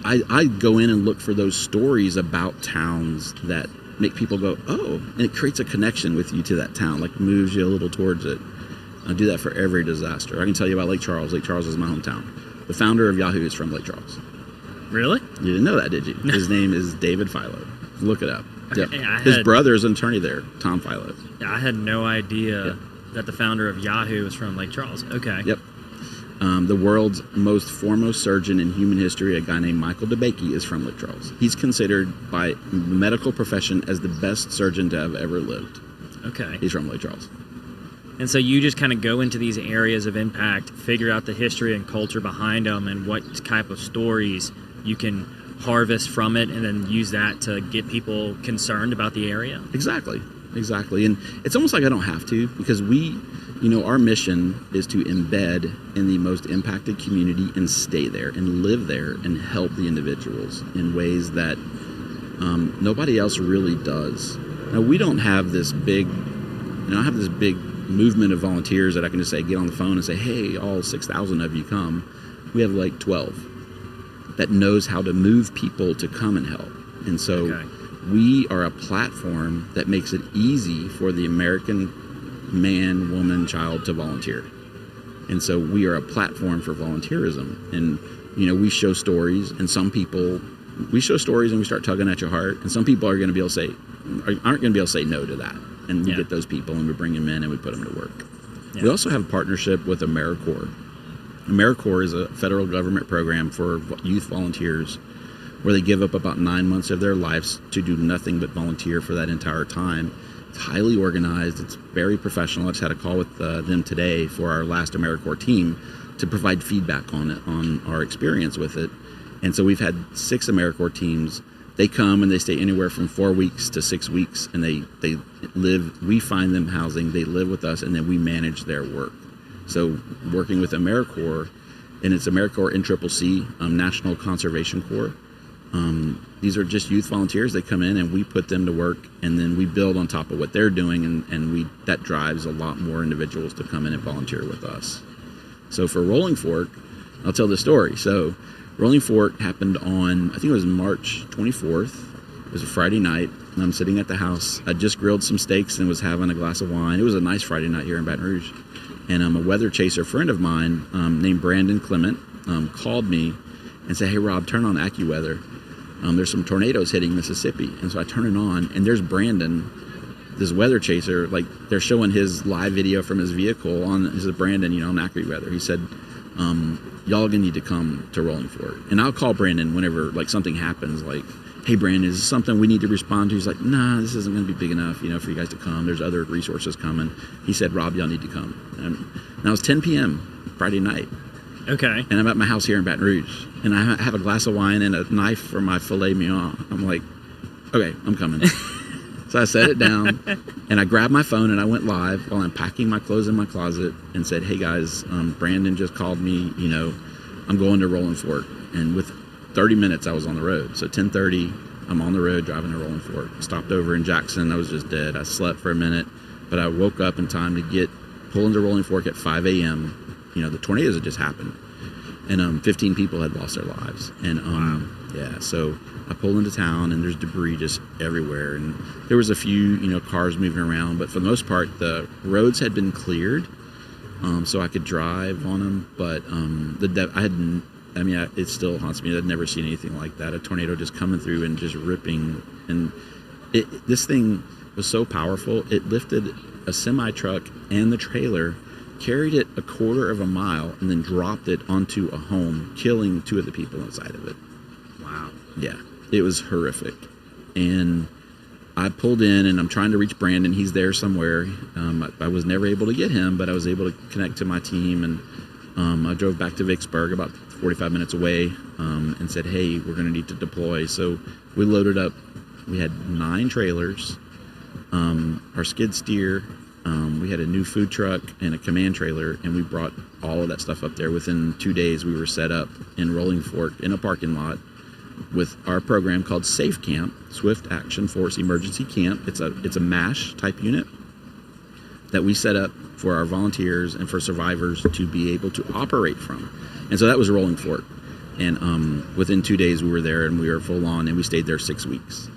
I go in and look for those stories about towns that make people go, oh, and it creates a connection with you to that town, like moves you a little towards it. I do that for every disaster. I can tell you about Lake Charles. Lake Charles is my hometown. The founder of Yahoo is from Lake Charles. Really? You didn't know that, did you? His name is David Philo. Look it up. Okay, Yep. His brother is an attorney there, Tom Philo. I had no idea that the founder of Yahoo was from Lake Charles. Okay. Yep. The world's most foremost surgeon in human history, a guy named Michael DeBakey, is from Lake Charles. He's considered by the medical profession as the best surgeon to have ever lived. Okay. He's from Lake Charles. And so you just kind of go into these areas of impact, figure out the history and culture behind them, and what type of stories you can harvest from it, and then use that to get people concerned about the area? Exactly. And it's almost like I don't have to, because our mission is to embed in the most impacted community and stay there and live there and help the individuals in ways that nobody else really does. Now, we don't have this big, I have this big movement of volunteers that I can just say, get on the phone and say, hey, all 6,000 of you come. We have like 12 that knows how to move people to come and help. And so we are a platform that makes it easy for the American man, woman, child to volunteer. And so we are a platform for volunteerism. And, we show stories, and we show stories and we start tugging at your heart. And some people are going to be able to say, aren't going to be able to say no to that. And we get those people and we bring them in and we put them to work. Yeah. We also have a partnership with AmeriCorps. AmeriCorps is a federal government program for youth volunteers where they give up about 9 months of their lives to do nothing but volunteer for that entire time. It's highly organized. It's very professional. I just had a call with them today for our last AmeriCorps team to provide feedback on it, on our experience with it. And so we've had 6 AmeriCorps teams. They come and they stay anywhere from 4 weeks to 6 weeks, and they live. We find them housing. They live with us, and then we manage their work. So working with AmeriCorps, and it's AmeriCorps NCCC, National Conservation Corps. These are just youth volunteers. They come in and we put them to work, and then we build on top of what they're doing, and that drives a lot more individuals to come in and volunteer with us. So for Rolling Fork, I'll tell the story. So Rolling Fork happened on, I think it was March 24th. It was a Friday night, and I'm sitting at the house. I just grilled some steaks and was having a glass of wine. It was a nice Friday night here in Baton Rouge. And a weather chaser friend of mine named Brandon Clement called me and said, hey, Rob, turn on AccuWeather. There's some tornadoes hitting Mississippi. And so I turn it on, and there's Brandon, this weather chaser. Like, they're showing his live video from his vehicle on, this is Brandon, on AccuWeather. He said, y'all gonna need to come to Rolling Fork. And I'll call Brandon whenever something happens, like, hey Brandon, is this something we need to respond to? He's like, nah, this isn't gonna be big enough, for you guys to come. There's other resources coming. He said, Rob, y'all need to come. And now it's 10 p.m. Friday night. Okay. And I'm at my house here in Baton Rouge, and I have a glass of wine and a knife for my filet mignon. I'm like, okay, I'm coming. So I set it down, and I grabbed my phone, and I went live while I'm packing my clothes in my closet and said, hey guys, Brandon just called me, I'm going to Rolling Fork. And with 30 minutes, I was on the road. So 10:30, I'm on the road driving to Rolling Fork. I stopped over in Jackson. I was just dead. I slept for a minute, but I woke up in time to pull into Rolling Fork at 5 a.m. The tornadoes had just happened, and 15 people had lost their lives. And so I pulled into town, and there's debris just everywhere, and there was a few cars moving around, but for the most part the roads had been cleared, so I could drive on them. But it still haunts me. I'd never seen anything like that, a tornado just coming through and just ripping. And this thing was so powerful, it lifted a semi truck and the trailer, carried it a quarter of a mile, and then dropped it onto a home, killing 2 of the people inside of it. Wow. Yeah, it was horrific. And I pulled in, and I'm trying to reach Brandon. He's there somewhere. I was never able to get him, but I was able to connect to my team, and I drove back to Vicksburg, about 45 minutes away, and said, hey, we're going to need to deploy. So we loaded up. We had 9 trailers, our skid steer. We had a new food truck and a command trailer, and we brought all of that stuff up there. Within 2 days, we were set up in Rolling Fork in a parking lot with our program called Safe Camp, Swift Action Force Emergency Camp. It's a MASH type unit that we set up for our volunteers and for survivors to be able to operate from. And so that was Rolling Fork. And within 2 days we were there, and we were full on, and we stayed there 6 weeks.